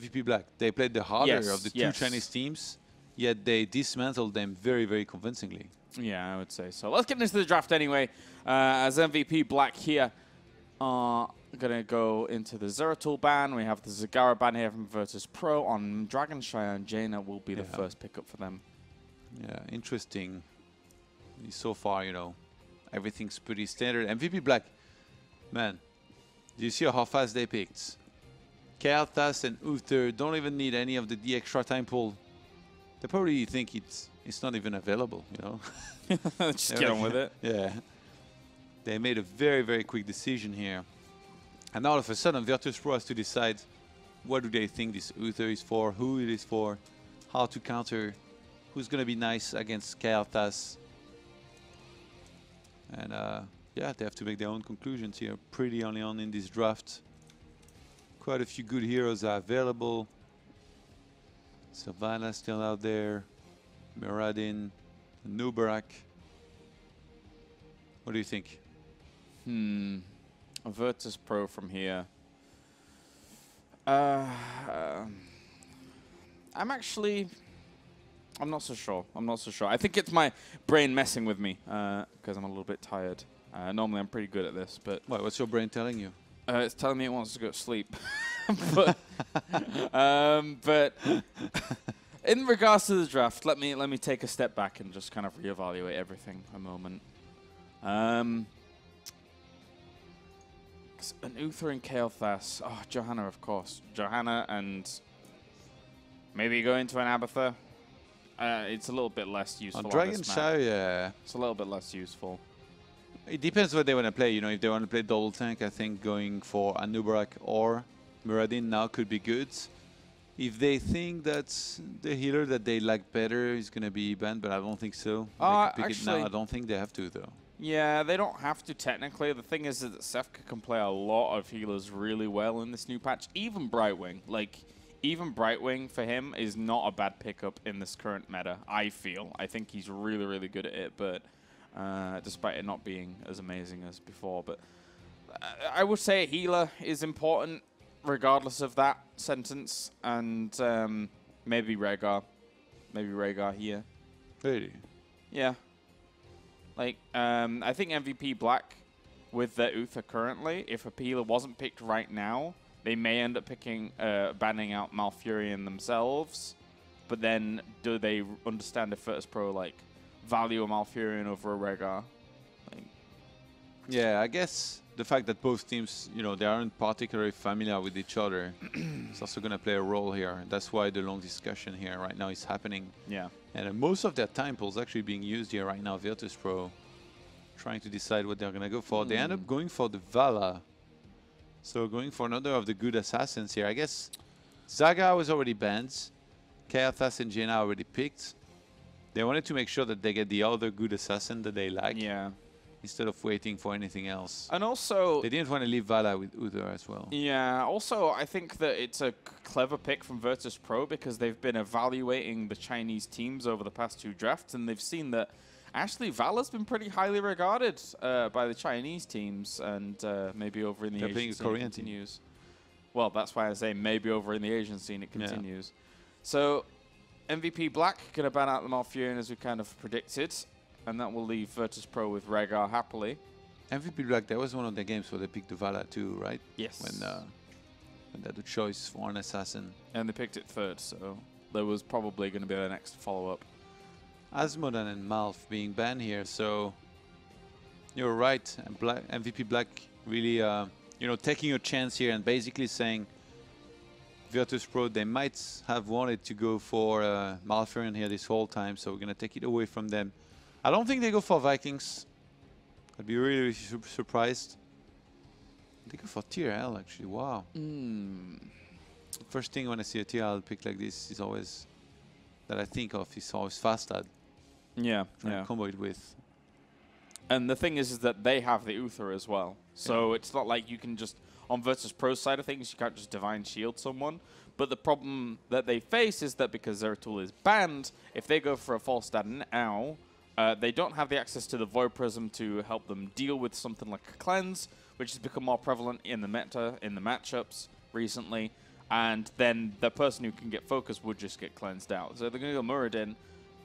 MVP.Black. They played the harder of the two Chinese teams, yet they dismantled them very, very convincingly. Yeah, I would say so. Let's get into the draft anyway. As MVP.Black here are going to go into the Zeratul ban. We have the Zagara ban here from Virtus.pro on Dragon Cheyenne. Jaina will be the first pickup for them. Yeah, interesting. So far, you know, everything's pretty standard. MVP.Black, man, do you see how fast they picked? Kael'thas and Uther don't even need any of the extra time pool. They probably think it's not even available, you know. Just get on with it. Yeah. They made a very, very quick decision here. And all of a sudden, Virtus.pro has to decide what do they think this Uther is for, who it is for, how to counter, who's going to be nice against Kael'thas. And yeah, they have to make their own conclusions here pretty early on in this draft. Quite a few good heroes are available. Savannah still out there. Miradin, Nubarak. What do you think? Virtus.pro from here. I'm not so sure. I think it's my brain messing with me because I'm a little bit tired. Normally I'm pretty good at this, but What's your brain telling you? It's telling me it wants to go to sleep. but in regards to the draft, let me take a step back and just kind of reevaluate everything a moment. An Uther and Kael'thas. Oh, Johanna, of course. Johanna and maybe go into an Abathur. It's a little bit less useful. On Dragon Shire, yeah. It's a little bit less useful. It depends what they want to play. You know, if they want to play double tank, I think going for Anubarak or Miradin now could be good. If they think that's the healer that they like better is going to be banned, but I don't think so. They could pick it now. I don't think they have to, though. Yeah, they don't have to technically. The thing is that Sefka can play a lot of healers really well in this new patch. Even Brightwing. Like, even Brightwing for him is not a bad pickup in this current meta, I feel. I think he's really, really good at it, but despite it not being as amazing as before. But I would say a healer is important regardless of that sentence. And maybe Rhaegar. Maybe Rhaegar here. Really? Yeah. Like, I think MVP.Black with their Uther currently, if a healer wasn't picked right now, they may end up picking, banning out Malfurion themselves. But then, do they understand if Virtus.pro, like, value a Malfurion over a Rhaegar? Like, yeah, I guess the fact that both teams, you know, they aren't particularly familiar with each other is also going to play a role here. That's why the long discussion here right now is happening. Yeah. And most of their time pools actually being used here right now, Virtus.pro, trying to decide what they're going to go for. They end up going for the Vala. So going for another of the good assassins here. I guess Zaga was already banned. Kael'thas and Jaina already picked. They wanted to make sure that they get the other good assassin that they like. Yeah. Instead of waiting for anything else. And also, they didn't want to leave Vala with Uther as well. Yeah, also I think that it's a clever pick from Virtus.pro because they've been evaluating the Chinese teams over the past 2 drafts and they've seen that actually Vala's been pretty highly regarded by the Chinese teams and maybe over in the Asian scene it continues. Well, that's why I say maybe over in the Asian scene it continues. Yeah. So MVP.Black going to ban out the Malfurion as we kind of predicted. And that will leave Virtus.pro with Rhaegar happily. MVP.Black, that was one of the games where they picked the Vala too, right? Yes. When they had the choice for an assassin. And they picked it 3rd, so there was probably going to be the next follow-up. Asmodan and Malf being banned here, so you're right. MVP.Black really, you know, taking a chance here and basically saying Virtus.pro, they might have wanted to go for Malfurion here this whole time, so we're going to take it away from them. I don't think they go for Vikings. I'd be really, really surprised. They go for TRL, actually. Wow. First thing when I see a TRL pick like this is always that I think of is always Fastad. Yeah, yeah. Combo it with. And the thing is that they have the Uther as well. So it's not like you can just, on Virtus.pro side of things, you can't just Divine Shield someone. But the problem that they face is that because Zeratul is banned, if they go for a false stat now, they don't have the access to the Void Prism to help them deal with something like a cleanse, which has become more prevalent in the meta, in the matchups recently. and then the person who can get focus would just get cleansed out. So they're going to go Muradin.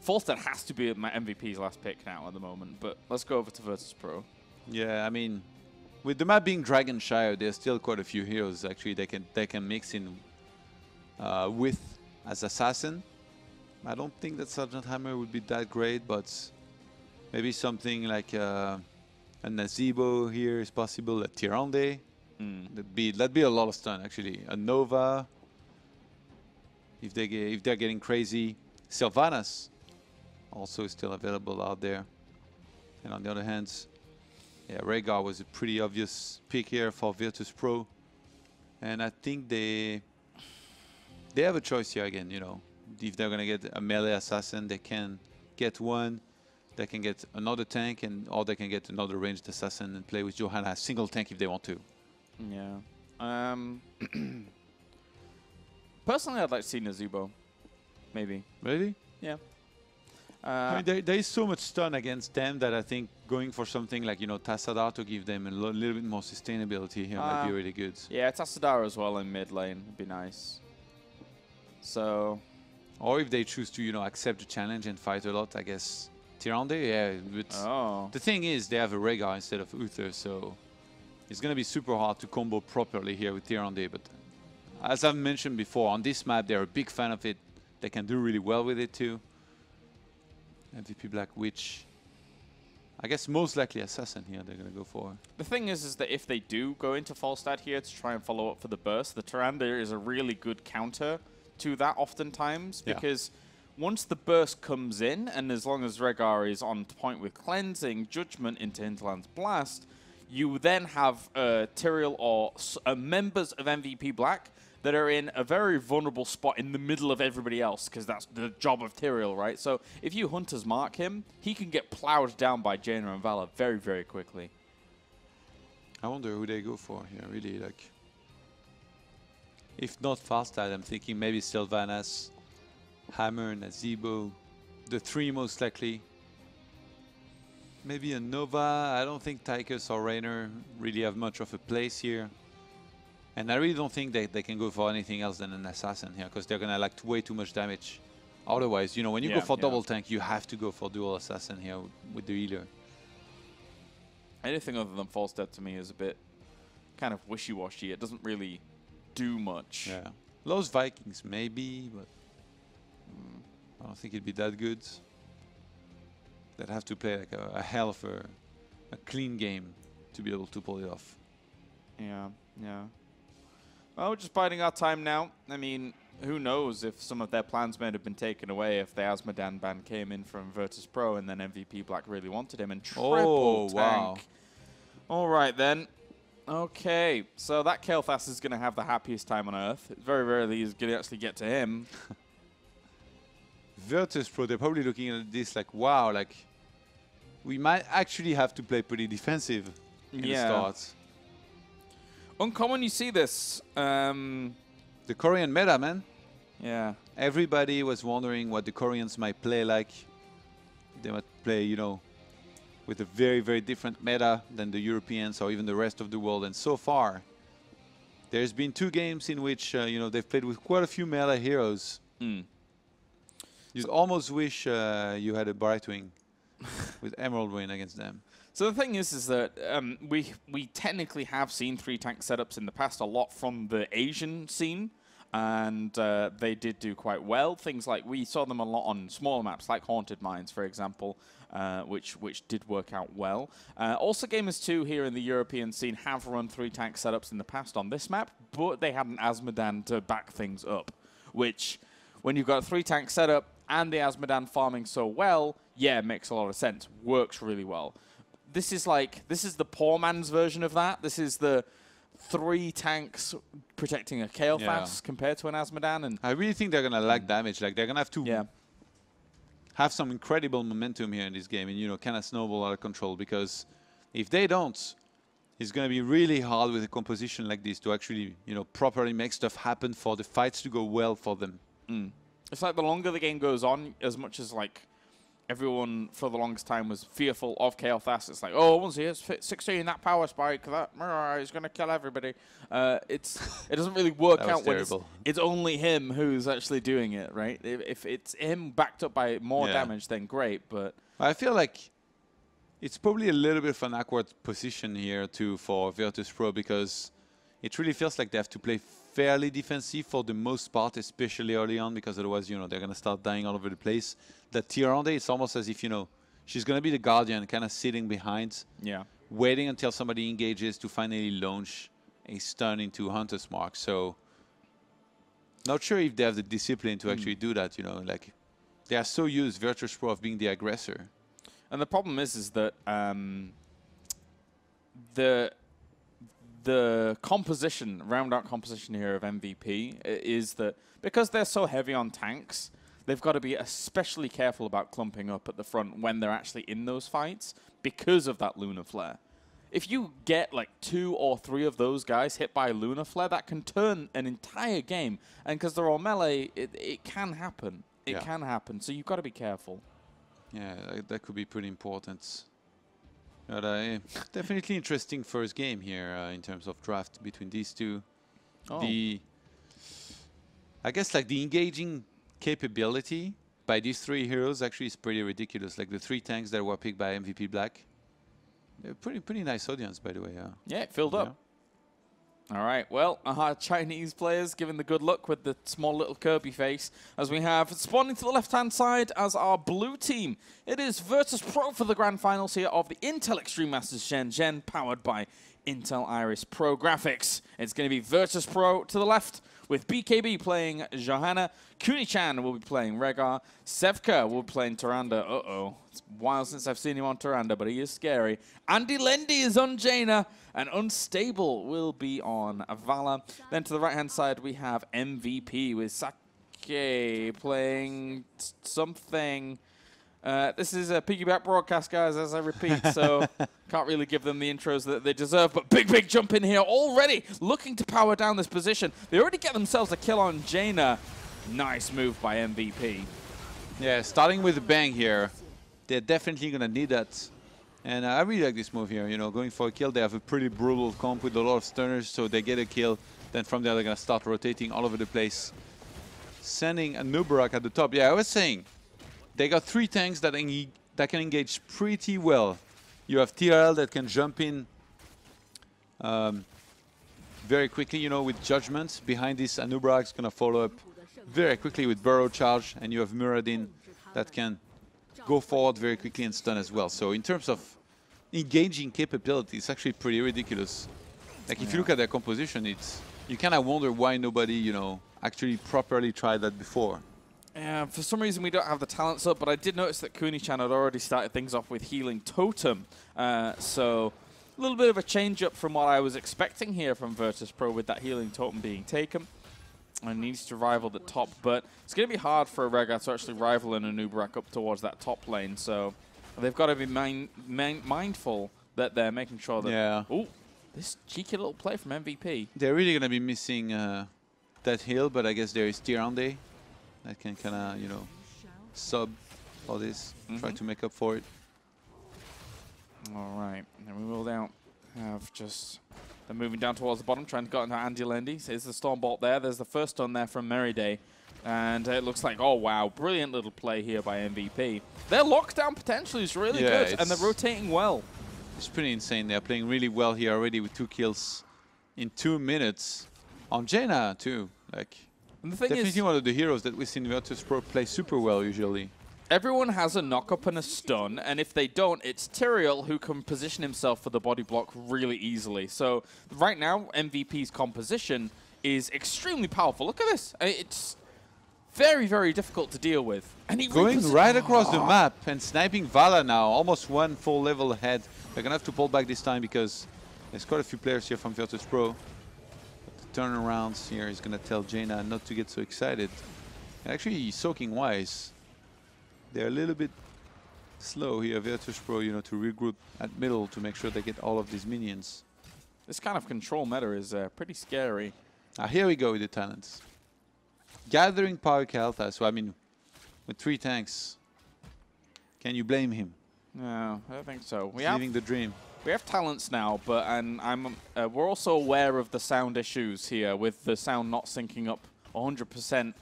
Falstad has to be my MVP's last pick now at the moment, but let's go over to Virtus.pro. Yeah, I mean, with the map being Dragonshire, there's still quite a few heroes actually they can mix in with as assassin. I don't think that Sergeant Hammer would be that great, but maybe something like a Nazebo here is possible. A Tyrande, that'd be a lot of stun actually. A Nova, if they're getting crazy. Sylvanas also is still available out there. And on the other hand, yeah, Rhaegar was a pretty obvious pick here for Virtus.pro, and I think they have a choice here again. You know, if they're gonna get a melee assassin, they can get one. They can get another tank, or they can get another ranged assassin and play with Johanna as single tank if they want to. Yeah. Personally, I'd like to see Nazebo. Maybe. Really? Yeah. I mean, there is so much stun against them that I think going for something like, you know, Tassadar to give them a little bit more sustainability here might be really good. Yeah, Tassadar as well in mid lane would be nice. So, or if they choose to, you know, accept the challenge and fight a lot, I guess Tyrande, yeah. But the thing is, they have a Rhaegar instead of Uther, so it's going to be super hard to combo properly here with Tyrande. But as I've mentioned before, on this map, they're a big fan of it. They can do really well with it too. MVP.Black, which I guess most likely assassin here they're going to go for. The thing is that if they do go into Falstad here to try and follow up for the burst, the Tyrande is a really good counter to that oftentimes, because once the burst comes in, and as long as Rhaegar is on point with cleansing, Judgment into Hinterland's Blast, you then have Tyrael or members of MVP.Black that are in a very vulnerable spot in the middle of everybody else, because that's the job of Tyrael, right? So if you Hunters mark him, he can get plowed down by Jaina and Vala very, very quickly. I wonder who they go for here, really. Like, if not Falstad, I'm thinking maybe Sylvanas, Hammer, Nazebo, the three most likely. Maybe a Nova. I don't think Tychus or Raynor really have much of a place here. And I really don't think they can go for anything else than an assassin here, because they're gonna like way too much damage. Otherwise, you know, when you go for double tank, you have to go for dual assassin here with the healer. Anything other than Falstad to me is a bit kind of wishy-washy. It doesn't really do much. Yeah, Lost Vikings maybe, but I don't think it'd be that good. They'd have to play like a hell of a clean game to be able to pull it off. Yeah, yeah. Well, we're just biding our time now. I mean, who knows if some of their plans may have been taken away if the Azmodan ban came in from Virtus.pro and then MVP.Black really wanted him and triple tank. Wow. All right, then. Okay, so that Kael'thas is going to have the happiest time on Earth. It's very rarely he's going to actually get to him. Virtus.pro, they're probably looking at this like, wow, like, we might actually have to play pretty defensive in the start. Uncommon, you see this. The Korean meta, man. Yeah. Everybody was wondering what the Koreans might play like. They might play, you know, with a very, very different meta than the Europeans or even the rest of the world. And so far, there's been 2 games in which, you know, they've played with quite a few meta heroes. You'd almost wish you had a Brightwing with Emerald Wing against them. So the thing is that we technically have seen 3 tank setups in the past a lot from the Asian scene, and they did do quite well. Things like we saw them a lot on smaller maps, like Haunted Mines, for example, which did work out well. Also, Gamers 2 here in the European scene have run 3 tank setups in the past on this map, but they had an Azmodan to back things up, which, when you've got a 3 tank setup and the Azmodan farming so well, yeah, it makes a lot of sense. Works really well. This is the poor man's version of that. This is the 3 tanks protecting a Kael'thas compared to an Azmodan. And I really think they're going to lack damage. Like, they're going to have to have some incredible momentum here in this game and, you know, kind of snowball out of control, because if they don't, it's going to be really hard with a composition like this to actually, you know, properly make stuff happen for the fights to go well for them. It's like the longer the game goes on, as much as, like, everyone for the longest time was fearful of Kael'thas. It's like, oh, once he hits 16, that power spike, that is going to kill everybody. It doesn't really work out when it's only him who's actually doing it, right? If it's him backed up by more damage, then great. But I feel like it's probably a little bit of an awkward position here too for Virtus.pro, because it really feels like they have to play fairly defensive for the most part, especially early on, because otherwise, they're going to start dying all over the place. That Tyrande, it's almost as if, she's going to be the Guardian, kind of sitting behind, waiting until somebody engages to finally launch a stun into Hunter's Mark. So, not sure if they have the discipline to actually do that, like, they are so used, Virtus.pro, of being the aggressor. And the problem is that the composition, round-out composition here of MVP is that because they're so heavy on tanks, they've got to be especially careful about clumping up at the front when they're actually in those fights because of that Lunar Flare. If you get like 2 or 3 of those guys hit by Lunar Flare, that can turn an entire game. And because they're all melee, it can happen. It can happen. So you've got to be careful. Yeah, that could be pretty important. But definitely interesting first game here in terms of draft between these two. I guess like the engaging capability by these 3 heroes actually is pretty ridiculous. Like the 3 tanks that were picked by MVP.Black. They're pretty nice audience, by the way. Yeah, it filled up. All right, well, Chinese players giving the good luck with the small little Kirby face, as we have spawning to the left-hand side as our blue team. It is Virtus.pro for the grand finals here of the Intel Extreme Masters Shenzhen, powered by Intel Iris Pro graphics. It's going to be Virtus.pro to the left, with BKB playing Johanna. Kuni-chan will be playing Rehgar. Sevka will be playing Tyrande. Uh-oh. It's a while since I've seen him on Tyrande, but he is scary. Andy Lendy is on Jaina, and Unstable will be on Vala. Then to the right-hand side, we have MVP with Sake playing something. This is a piggyback broadcast, guys, as I repeat, so can't really give them the intros that they deserve. But big jump in here already, looking to power down this position. They already get themselves a kill on Jaina. Nice move by MVP. Yeah, starting with a bang here. They're definitely going to need that. And I really like this move here, going for a kill. They have a pretty brutal comp with a lot of stunners, so they get a kill. Then from there, they're going to start rotating all over the place. Sending a Nubarak at the top. Yeah, I was saying, they got 3 tanks that can engage pretty well. You have TRL that can jump in very quickly, with Judgment. Behind this, Anubarak is going to follow up very quickly with Burrow Charge. And you have Muradin that can go forward very quickly and stun as well. So in terms of engaging capability, it's actually pretty ridiculous. Like if you look at their composition, you kind of wonder why nobody, actually properly tried that before. Yeah, for some reason we don't have the talents up, but I did notice that Kuni-chan had already started things off with Healing Totem. So a little bit of a change up from what I was expecting here from Virtus.pro with that Healing Totem being taken. And needs to rival the top, but it's going to be hard for a Rehgar to actually rival an Anubarak up towards that top lane. So they've got to be mindful that they're making sure that... Yeah. Ooh, this cheeky little play from MVP. They're really going to be missing that heal, but I guess there is Tyrande that can kind of, sub all this, try to make up for it. All right, and we will now have just... They're moving down towards the bottom, trying to get into Andy Lendy. There's the Storm Bolt there. There's the first stun there from Meriday. And it looks like, oh, wow, brilliant little play here by MVP. Their lockdown potential is really good, and they're rotating well. It's pretty insane. They're playing really well here already with 2 kills in 2 minutes. On Jaina, too. Like, and the thing definitely one of the heroes that we see in Virtus.pro play super well, usually. Everyone has a knock-up and a stun, and if they don't, it's Tyrael who can position himself for the body block really easily. So right now, MVP's composition is extremely powerful. Look at this. It's very difficult to deal with. And he going right across the map and sniping Vala now, almost 1 full level ahead. They're going to have to pull back this time because there's quite a few players here from Virtus.pro. The turnarounds here is going to tell Jaina not to get so excited. And actually, soaking wise. They're a little bit slow here, Virtus.pro, to regroup at middle to make sure they get all of these minions. This kind of control meta is pretty scary. Here we go with the talents. Gathering power Kael'thas, so I mean, with 3 tanks, Can you blame him? No, I don't think so. He's living the dream. We have talents now, but we're also aware of the sound issues here, with the sound not syncing up 100%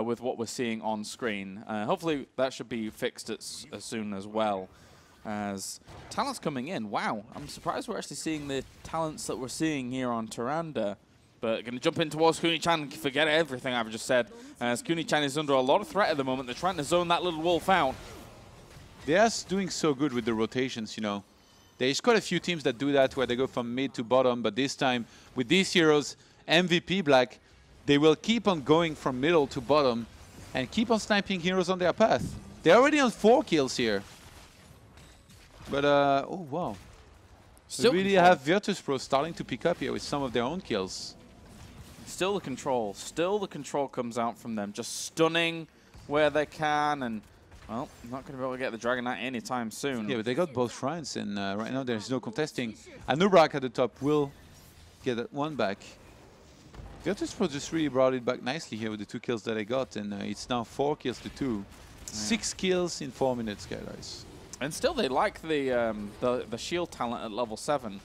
with what we're seeing on screen. Hopefully that should be fixed as soon as well. As talents coming in. Wow, I'm surprised we're actually seeing the talents that we're seeing here on Tyrande. But going to jump in towards Kuni-chan, forget everything I've just said. As Kuni-chan is under a lot of threat at the moment. They're trying to zone that little wolf out. They're doing so good with the rotations, you know. There's quite a few teams that do that, where they go from mid to bottom, but this time, with these heroes, MVP.Black, they will keep on going from middle to bottom and keep on sniping heroes on their path. They're already on 4 kills here. But, oh wow. Still we really have Virtus.pro starting to pick up here with some of their own kills. Still the control. Still the control comes out from them. Just stunning where they can, and well, not going to be able to get the Dragon Knight anytime soon. Yeah, but they got both shrines, and right now there's no contesting. Anubrak at the top will get that one back. Virtus.pro just really brought it back nicely here with the 2 kills that they got, and it's now 4 kills to 2. Yeah. 6 kills in 4 minutes, guys. And still, they like the shield talent at level 7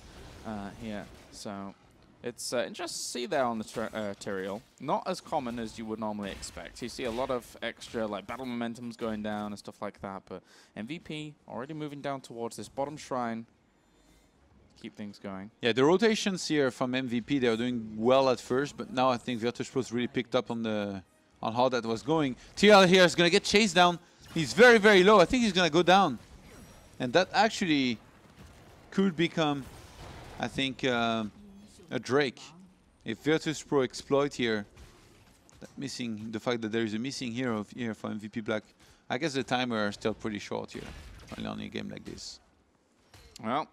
here. So it's interesting to see there on the Tyrael. Not as common as you would normally expect. You see a lot of extra like battle momentums going down and stuff like that. But MVP already moving down towards this bottom shrine. Keep things going. Yeah, the rotations here from MVP, they were doing well at first, but now I think Virtus.pro's really picked up on how that was going. TL here is going to get chased down. He's very, very low. I think he's going to go down. And that actually could become, I think, a Drake. If Virtus.pro exploit here, the fact that there is a missing hero here for MVP.Black, I guess the timer is still pretty short here, only on a game like this. Well,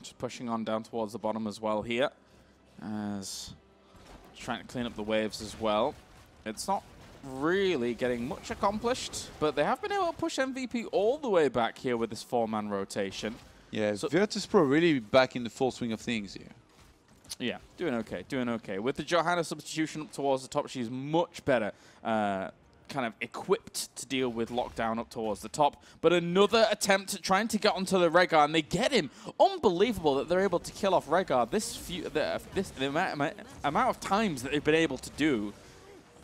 just pushing on down towards the bottom as well here, as trying to clean up the waves as well. It's not really getting much accomplished, but they have been able to push MVP all the way back here with this 4-man rotation. Yeah, so Virtus.pro really back in the full swing of things here. Yeah, doing okay, doing okay. With the Johanna substitution up towards the top, she's much better kind of equipped to deal with lockdown up towards the top. But another attempt at trying to get onto the Rehgar, and they get him. Unbelievable that they're able to kill off Rehgar the amount of times that they've been able to do.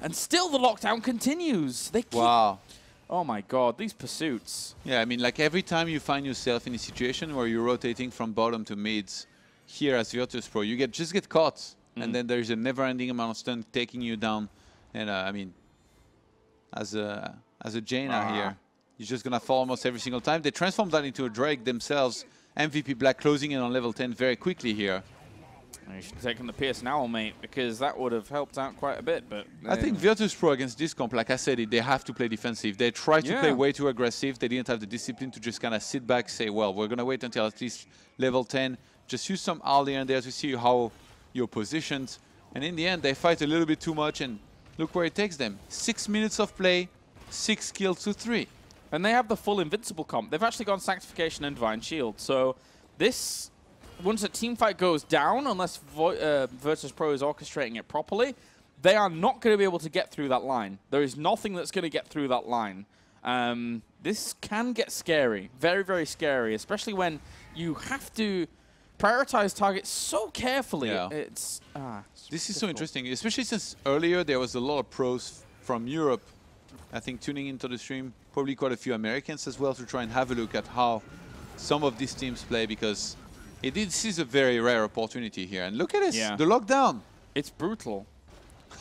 And still the lockdown continues. They keep... Wow. Oh my god, these pursuits. Yeah, I mean, like every time you find yourself in a situation where you're rotating from bottom to mids, here as Virtus.pro, you just get caught. And then there's a never-ending amount of stun taking you down. And I mean, as a Jaina here, you're just going to fall almost every single time. They transform that into a Drake themselves. MVP.Black closing in on level 10 very quickly here. You should have taken the Pierce now, mate, because that would have helped out quite a bit. But I think Virtus.pro against this comp, like I said, they have to play defensive. They tried to play way too aggressive. They didn't have the discipline to just kind of sit back, say, well, we're going to wait until at least level 10. Just use some AL and there to see how you're positioned. And in the end, they fight a little bit too much, and look where it takes them. 6 minutes of play, 6 kills to 3. And they have the full Invincible comp. They've actually gone Sanctification and Divine Shield. So this... Once a team fight goes down, unless Virtus.pro is orchestrating it properly, they are not going to be able to get through that line. There is nothing that's going to get through that line. This can get scary, very, very scary, especially when you have to prioritize targets so carefully. Yeah. This is so interesting, especially since earlier there was a lot of pros from Europe, I think, tuning into the stream, probably quite a few Americans as well, to try and have a look at how some of these teams play, because this is a very rare opportunity here. And look at this, the lockdown. It's brutal.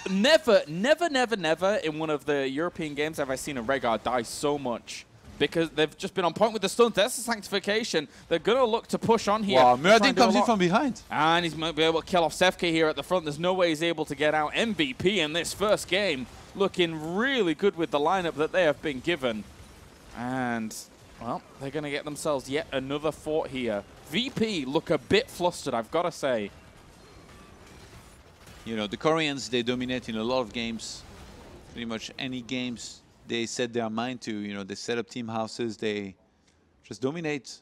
Never, never, never, never in one of the European games have I seen a Rehgar die so much, because they've just been on point with the stuns. That's the Sanctification. They're going to look to push on here. Wow, Muradin comes in from behind. And he's going to be able to kill off Sefke here at the front. There's no way he's able to get out. MVP in this first game, looking really good with the lineup that they have been given. And, well, they're going to get themselves yet another fort here. VP look a bit flustered, I've got to say. You know, the Koreans, they dominate in a lot of games. Pretty much any games they set their mind to. You know, they set up team houses. They just dominate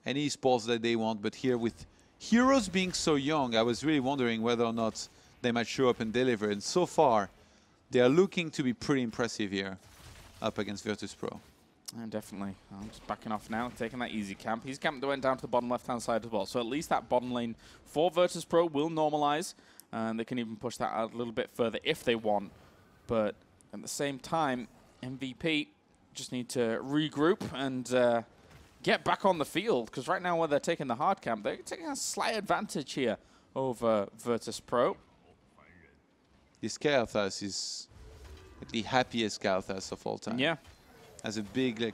any sports that they want. But here with Heroes being so young, I was really wondering whether or not they might show up and deliver. And so far, they are looking to be pretty impressive here up against Virtus.pro. Definitely. I'm just backing off now, taking that easy camp. He's camped that went down to the bottom left-hand side as well. So at least that bottom lane for Virtus.pro will normalize. And they can even push that out a little bit further if they want. But at the same time, MVP just need to regroup and get back on the field. Because right now, where they're taking the hard camp, they're taking a slight advantage here over Virtus.pro. This Kael'thas is the happiest Kael'thas of all time. Yeah. As a big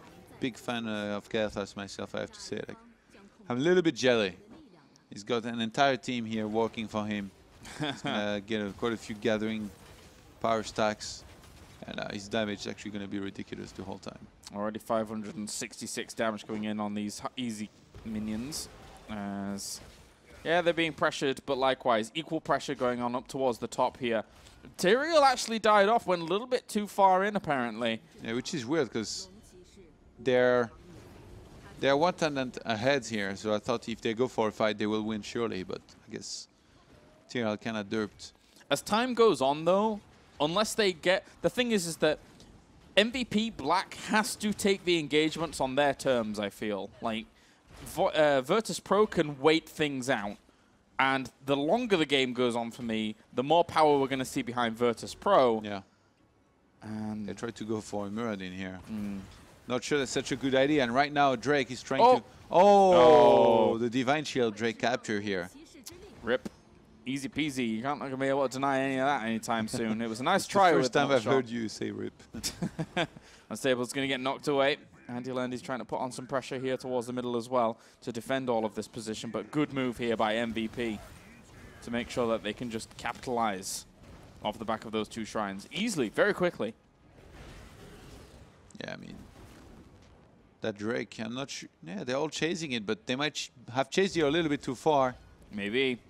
fan of Kael'thas myself, I have to say, I'm a little bit jelly. He's got an entire team here working for him. He's gonna get quite a few gathering power stacks, and his damage is actually going to be ridiculous the whole time. Already 566 damage going in on these easy minions. As yeah, they're being pressured, but likewise, equal pressure going on up towards the top here. Tyrael actually died off, went a little bit too far in, apparently. Yeah, which is weird, because they're one tangent ahead here, so I thought if they go for a fight, they will win surely, but I guess Tyrael kind of derped. As time goes on, though, unless they get... The thing is that MVP.Black has to take the engagements on their terms, I feel. Like, Virtus.pro can wait things out. And the longer the game goes on for me, the more power we're going to see behind Virtus.pro. Yeah. And they tried to go for a Muradin here. Not sure that's such a good idea. And right now, Drake is trying to... Oh, the Divine Shield Drake capture here. Rip. Easy peasy. You can't be able to deny any of that anytime soon. It was a nice try. First time I've heard you say rip. Unstable's going to get knocked away. Andy Landy's trying to put on some pressure here towards the middle as well to defend all of this position. But good move here by MVP to make sure that they can just capitalize off the back of those two shrines easily, very quickly. Yeah, I mean, that Drake, I'm not sure. Yeah, they're all chasing it, but they might have chased you a little bit too far. Maybe.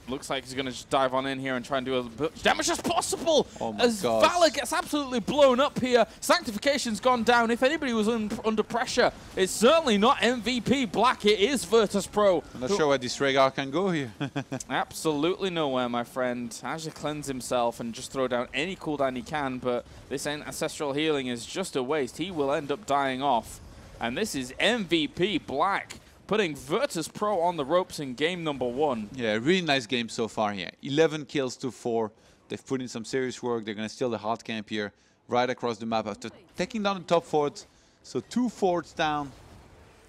Looks like he's going to just dive on in here and try and do as much damage as possible. Oh my as God. Valor gets absolutely blown up here. Sanctification's gone down. If anybody was under pressure, it's certainly not MVP.Black. It is Virtus.pro. I'm not sure where this Rhaegar can go here. Absolutely nowhere, my friend. Has to cleanse himself and just throw down any cooldown he can, but this ancestral healing is just a waste. He will end up dying off. And this is MVP.Black. Putting Virtus.pro on the ropes in game number 1. Yeah, really nice game so far here. 11 kills to 4. They've put in some serious work. They're going to steal the hard camp here right across the map after taking down the top fort. So 2 forts down.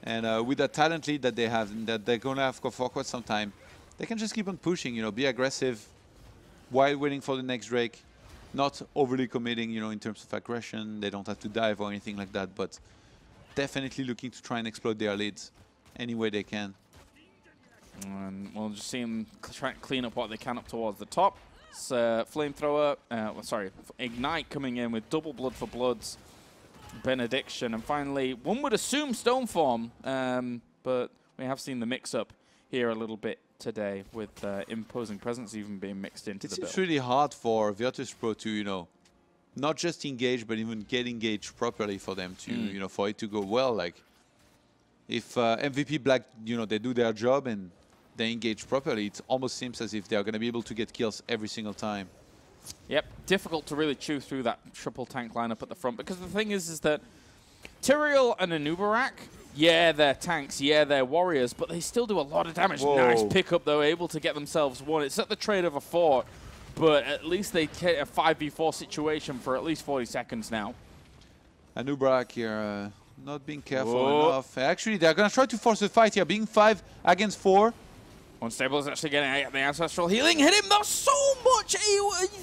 And with that talent lead that they have, and that they're going to have for quite some time, they can just keep on pushing, be aggressive while waiting for the next Drake. Not overly committing, in terms of aggression. They don't have to dive or anything like that, but definitely looking to try and exploit their leads any way they can. And we'll just see them try and clean up what they can up towards the top. It's Flamethrower, Ignite coming in with double Blood for Bloods, Benediction, and finally, one would assume Stone Form, but we have seen the mix-up here a little bit today with Imposing Presence even being mixed into the build. It's really hard for Virtus.pro to, not just engage, but even get engaged properly for them to, for it to go well. Like, if MVP.Black, they do their job and they engage properly, it almost seems as if they're going to be able to get kills every single time. Yep, difficult to really chew through that triple tank lineup at the front, because the thing is that Tyrael and Anubarak, yeah, they're tanks, yeah, they're warriors, but they still do a lot of damage. Whoa. Nice pickup, though, able to get themselves one. It's at the trade of a fort, but at least they get a 5v4 situation for at least 40 seconds now. Anubarak here, not being careful enough. Actually, they're going to try to force a fight here, being 5 against 4. Unstable is actually getting the ancestral healing. Hit him, that's so much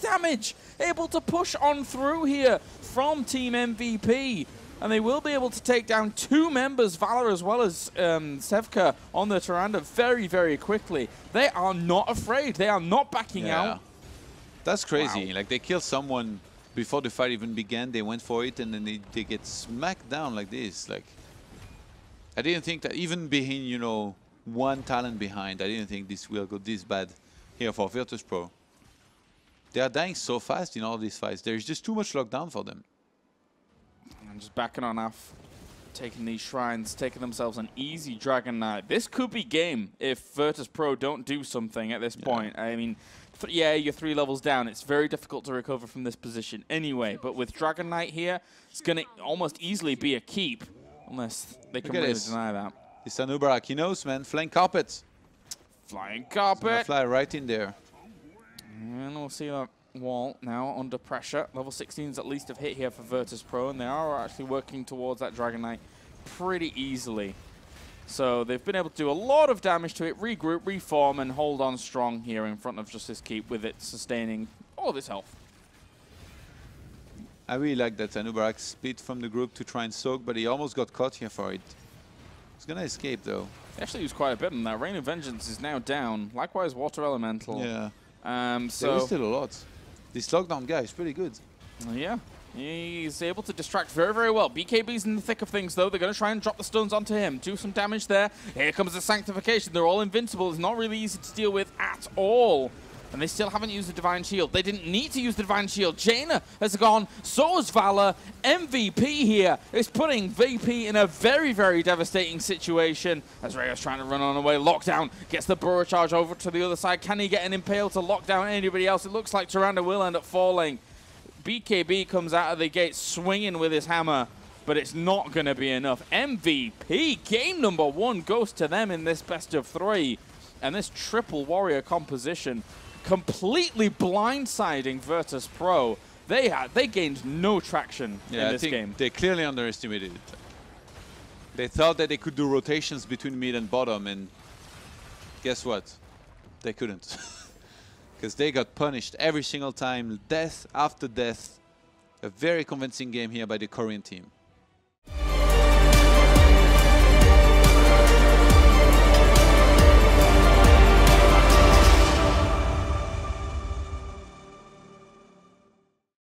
damage. Able to push on through here from Team MVP. And they will be able to take down 2 members, Valor as well as Sevka, on the Tyrande very, very quickly. They are not afraid. They are not backing out. That's crazy. Wow. Like, they killed someone before the fight even began. They went for it, and then they get smacked down like this. Like, I didn't think that even being, one talent behind, I didn't think this will go this bad here for Virtus.pro. They are dying so fast in all these fights. There's just too much lockdown for them. And just backing on off, taking these shrines, taking themselves an easy Dragon Knight. This could be game if Virtus.pro don't do something at this point. I mean, yeah, you're 3 levels down. It's very difficult to recover from this position anyway. But with Dragon Knight here, it's going to almost easily be a keep, unless they can really deny that. This Anubarak, he knows, man. Flying carpet. Flying carpet. Fly right in there. And we'll see that wall now under pressure. Level 16s at least have hit here for Virtus.pro, and they are actually working towards that Dragon Knight pretty easily. So they've been able to do a lot of damage to it, regroup, reform, and hold on strong here in front of just this keep with it sustaining all of its health. I really like that Anubarak split from the group to try and soak, but he almost got caught here for it. He's gonna escape though. He actually used quite a bit on that. Rain of Vengeance is now down. Likewise, Water Elemental. Yeah. So there is still a lot. This lockdown guy is pretty good. Yeah. He's able to distract very, very well. BKB's in the thick of things, though. They're going to try and drop the stuns onto him. Do some damage there. Here comes the Sanctification. They're all invincible. It's not really easy to deal with at all. And they still haven't used the Divine Shield. They didn't need to use the Divine Shield. Jaina has gone. So has Valor. MVP here is putting VP in a very, very devastating situation. As Rayo's trying to run on away. Lockdown gets the Burrow Charge over to the other side. Can he get an Impale to lock down anybody else? It looks like Tyrande will end up falling. BKB comes out of the gate swinging with his hammer, but it's not going to be enough. MVP, game number 1 goes to them in this best of 3. And this triple warrior composition completely blindsiding Virtus.pro. They gained no traction in this game. They clearly underestimated it. They thought that they could do rotations between mid and bottom, and guess what? They couldn't. Because they got punished every single time, death after death. A very convincing game here by the Korean team.